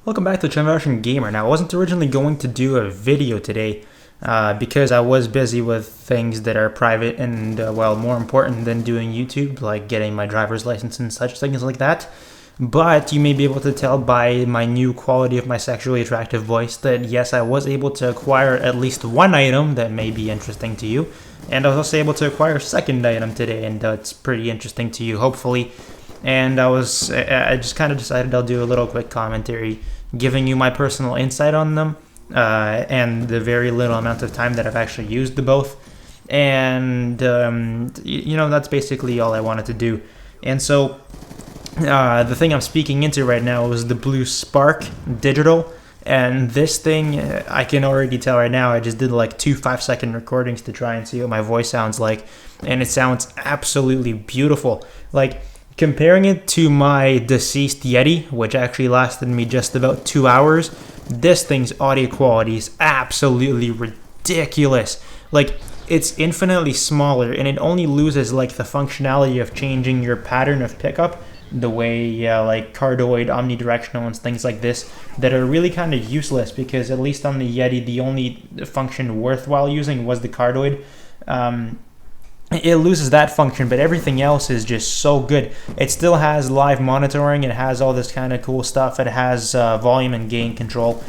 Welcome back to YourRagingGamer. Now, I wasn't originally going to do a video today because I was busy with things that are private and, well, more important than doing YouTube, like getting my driver's license and such things like that. But you may be able to tell by my new quality of my sexually attractive voice that, yes, I was able to acquire at least one item that may be interesting to you. And I was also able to acquire a second item today, and it's pretty interesting to you, hopefully. And I just kind of decided I'll do a little quick commentary giving you my personal insight on them and the very little amount of time that I've actually used the both. And, that's basically all I wanted to do. And so the thing I'm speaking into right now is the Blue Spark Digital. And this thing, I can already tell right now, I just did like 2 5-second recordings to try and see what my voice sounds like. And it sounds absolutely beautiful. Like, comparing it to my deceased Yeti, which actually lasted me just about 2 hours, this thing's audio quality is absolutely ridiculous. Like, it's infinitely smaller, and it only loses like the functionality of changing your pattern of pickup, the way like cardioid, omnidirectional, and things like this that are really kind of useless, because at least on the Yeti, the only function worthwhile using was the cardioid. It loses that function, but everything else is just so good. It still has live monitoring. It has all this kind of cool stuff. It has volume and gain control,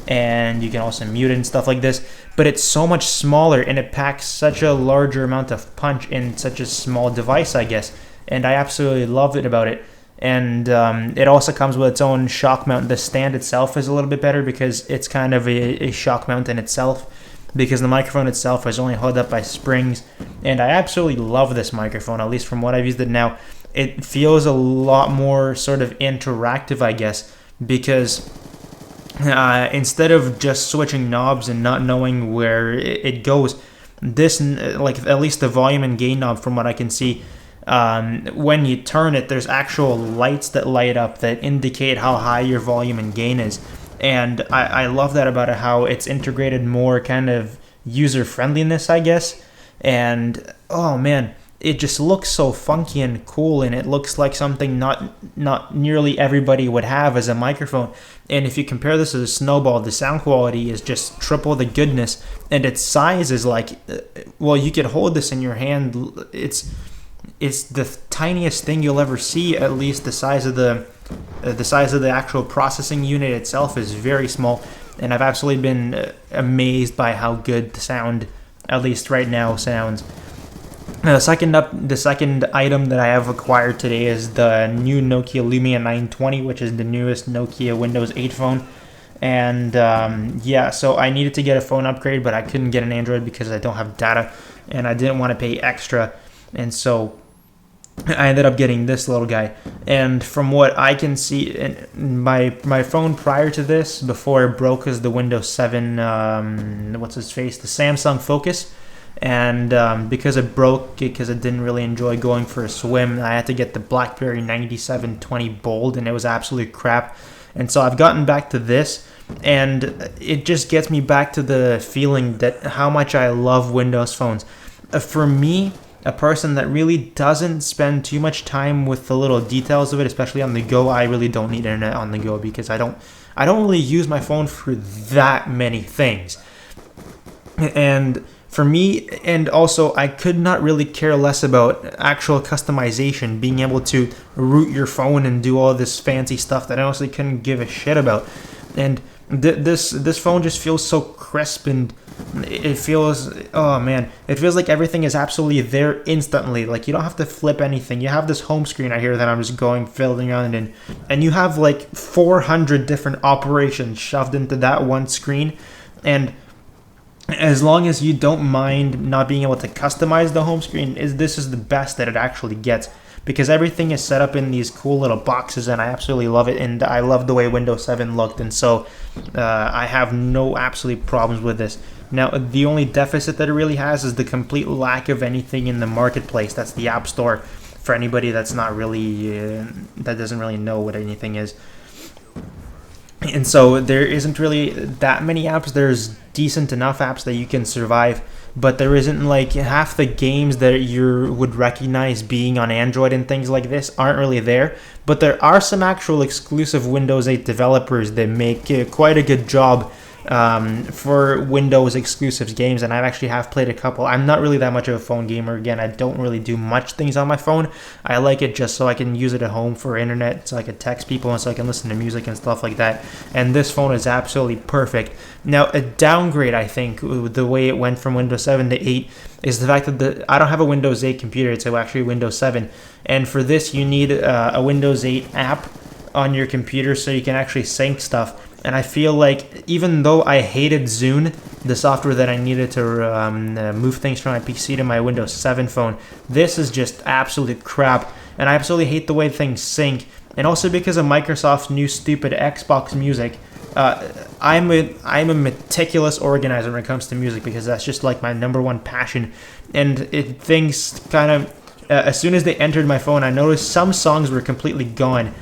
and you can also mute it and stuff like this. But it's so much smaller, and it packs such a larger amount of punch in such a small device, I guess. And I absolutely love it about it. And it also comes with its own shock mount. The stand itself is a little bit better because it's kind of a shock mount in itself, because the microphone itself is only held up by springs. And I absolutely love this microphone, at least from what I've used it now. It feels a lot more sort of interactive, I guess, because instead of just switching knobs and not knowing where it goes, this, like at least the volume and gain knob from what I can see, when you turn it, there's actual lights that light up that indicate how high your volume and gain is. And I love that about it, how it's integrated more kind of user-friendliness, I guess. And, oh man, it just looks so funky and cool, and it looks like something not nearly everybody would have as a microphone. And if you compare this to the Snowball, the sound quality is just triple the goodness. And its size is like, well, you could hold this in your hand. It's the tiniest thing you'll ever see. At least the size of the actual processing unit itself is very small, and I've absolutely been amazed by how good the sound, at least right now, sounds. The second item that I have acquired today is the new Nokia Lumia 920, which is the newest Nokia Windows 8 phone. And so I needed to get a phone upgrade, but I couldn't get an Android because I don't have data, and I didn't want to pay extra. And so I ended up getting this little guy. And from what I can see, my phone prior to this, before it broke, is the Windows 7, the Samsung Focus. And because it broke, because it didn't really enjoy going for a swim, I had to get the BlackBerry 9720 Bold, and it was absolute crap. And so I've gotten back to this, and it just gets me back to the feeling that how much I love Windows phones. For me, a person that really doesn't spend too much time with the little details of it, especially on the go, I really don't need internet on the go, because I don't really use my phone for that many things. And for me, and also I could not really care less about actual customization, being able to root your phone and do all this fancy stuff that I honestly couldn't give a shit about. And this phone just feels so crisp, and it feels, oh man, it feels like everything is absolutely there instantly. Like, you don't have to flip anything. You have this home screen right here that I'm just filling around in, and you have like 400 different operations shoved into that one screen. And as long as you don't mind not being able to customize the home screen, this is the best that it actually gets, because everything is set up in these cool little boxes, and I absolutely love it. And I love the way Windows 7 looked, and so I have no absolute problems with this. Now, the only deficit that it really has is the complete lack of anything in the marketplace. That's the App Store, for anybody that's not really that doesn't really know what anything is. And so there isn't really that many apps. There's decent enough apps that you can survive, but there isn't like half the games that you would recognize being on Android and things like this aren't really there. But there are some actual exclusive Windows 8 developers that make quite a good job for Windows exclusive games, and I actually have played a couple. I'm not really that much of a phone gamer. Again, I don't really do much things on my phone. I like it just so I can use it at home for internet, so I can text people and so I can listen to music and stuff like that. And this phone is absolutely perfect. Now, a downgrade, I think, the way it went from Windows 7 to 8 is the fact that I don't have a Windows 8 computer. It's actually Windows 7. And for this, you need a Windows 8 app on your computer so you can actually sync stuff. And I feel like even though I hated Zune, the software that I needed to move things from my PC to my Windows 7 phone, this is just absolute crap. And I absolutely hate the way things sync. And also because of Microsoft's new stupid Xbox Music, I'm a meticulous organizer when it comes to music because that's just like my #1 passion. And things kind of, as soon as they entered my phone, I noticed some songs were completely gone.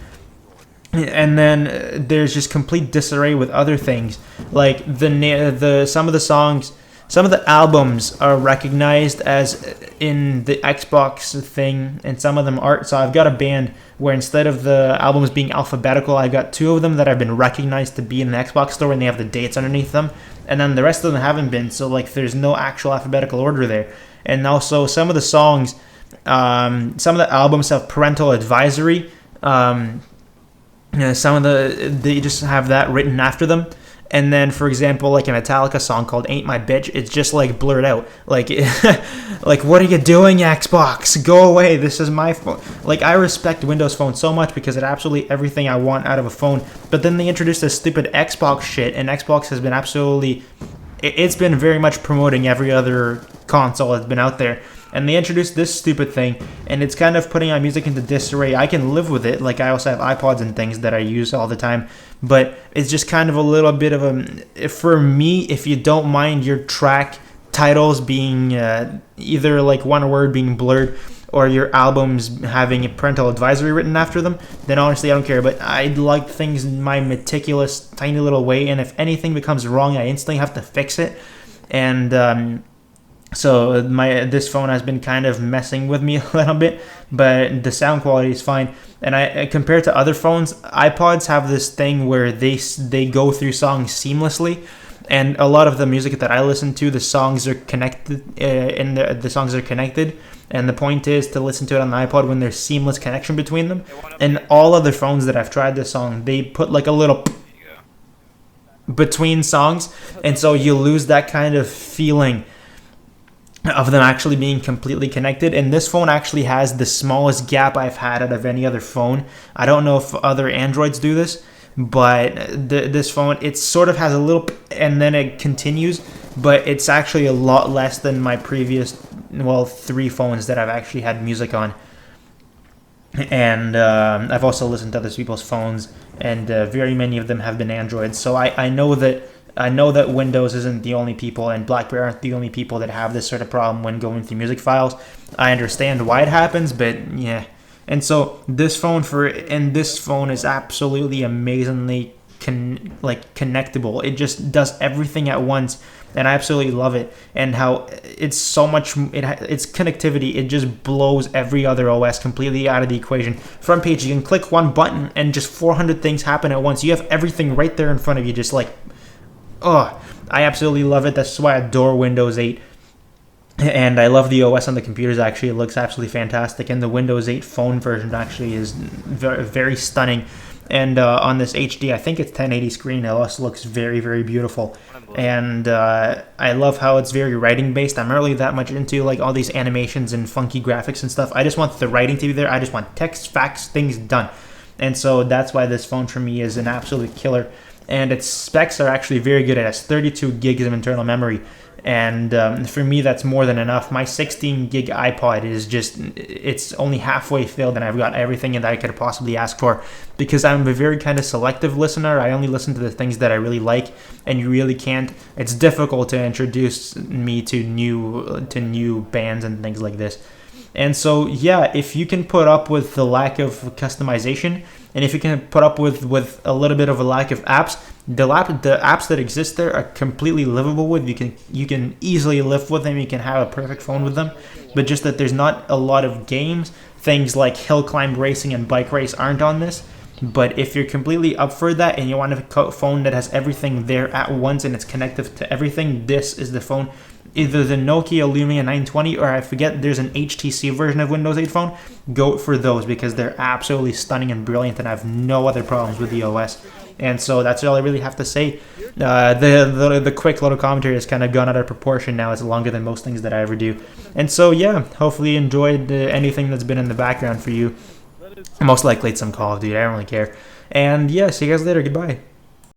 And then there's just complete disarray with other things, like some of the songs, some of the albums are recognized as in the Xbox thing, and some of them aren't. So I've got a band where instead of the albums being alphabetical, I've got 2 of them that have been recognized to be in the Xbox store, and they have the dates underneath them, and then the rest of them haven't been. So like there's no actual alphabetical order there. And also some of the songs, some of the albums have parental advisory. Some of they just have that written after them. And then, for example, like a Metallica song called Ain't My Bitch, it's just like blurred out. Like, like, what are you doing, Xbox? Go away. This is my phone. Like, I respect Windows Phone so much because it absolutely everything I want out of a phone. But then they introduced this stupid Xbox shit, and Xbox has been absolutely... It's been very much promoting every other console that's been out there. And they introduced this stupid thing, and it's kind of putting my music into disarray. I can live with it. Like, I also have iPods and things that I use all the time. But it's just kind of a little bit of a... For me, if you don't mind your track titles being either like one word being blurred or your albums having a parental advisory written after them, then honestly, I don't care. But I like things in my meticulous, tiny little way. And if anything becomes wrong, I instantly have to fix it. And... So this phone has been kind of messing with me a little bit, but the sound quality is fine. And compared to other phones, iPods have this thing where they go through songs seamlessly, and a lot of the music that I listen to, the songs are connected, the songs are connected. And the point is to listen to it on the iPod when there's seamless connection between them. And all other phones that I've tried this on, they put like a little between songs, and so you lose that kind of feeling of them actually being completely connected. And this phone actually has the smallest gap I've had out of any other phone. I don't know if other Androids do this, but this phone, it sort of has a little, and then it continues, but it's actually a lot less than my previous, 3 phones that I've actually had music on. And I've also listened to other people's phones, and very many of them have been Androids. So I know that Windows isn't the only people, and BlackBerry aren't the only people that have this sort of problem when going through music files. I understand why it happens, but yeah. And so this phone is absolutely amazingly connectable. It just does everything at once, and I absolutely love it. And how it's so much, its connectivity, it just blows every other OS completely out of the equation. Front page, you can click one button and just 400 things happen at once. You have everything right there in front of you, just like, oh, I absolutely love it. That's why I adore Windows 8. And I love the OS on the computers, actually. It looks absolutely fantastic. And the Windows 8 phone version actually is very, very stunning. And on this HD, I think it's 1080 screen, it also looks very, very beautiful. And I love how it's very writing-based. I'm not really that much into like all these animations and funky graphics and stuff. I just want the writing to be there. I just want text, facts, things done. And so that's why this phone for me is an absolute killer. And its specs are actually very good. It has 32 gigs of internal memory, and for me that's more than enough. My 16 gig iPod is just, it's only halfway filled, and I've got everything that I could possibly ask for, because I'm a very kind of selective listener. I only listen to the things that I really like, and you really can't, it's difficult to introduce me to new bands and things like this. And so, yeah, if you can put up with the lack of customization, And if you can put up with a little bit of a lack of apps, the apps that exist there are completely livable with. You can easily live with them. You can have a perfect phone with them. But just that there's not a lot of games. Things like hill climb racing and bike race aren't on this. But if you're completely up for that and you want a phone that has everything there at once and it's connected to everything, this is the phone. Either the Nokia Lumia 920 or I forget there's an HTC version of Windows 8 phone. Go for those because they're absolutely stunning and brilliant, and I have no other problems with the OS. And so that's all I really have to say. The quick little commentary has kind of gone out of proportion now. It's longer than most things that I ever do. And so yeah, hopefully you enjoyed anything that's been in the background for you. Most likely it's some Call of Duty. I don't really care. And yeah, see you guys later. Goodbye.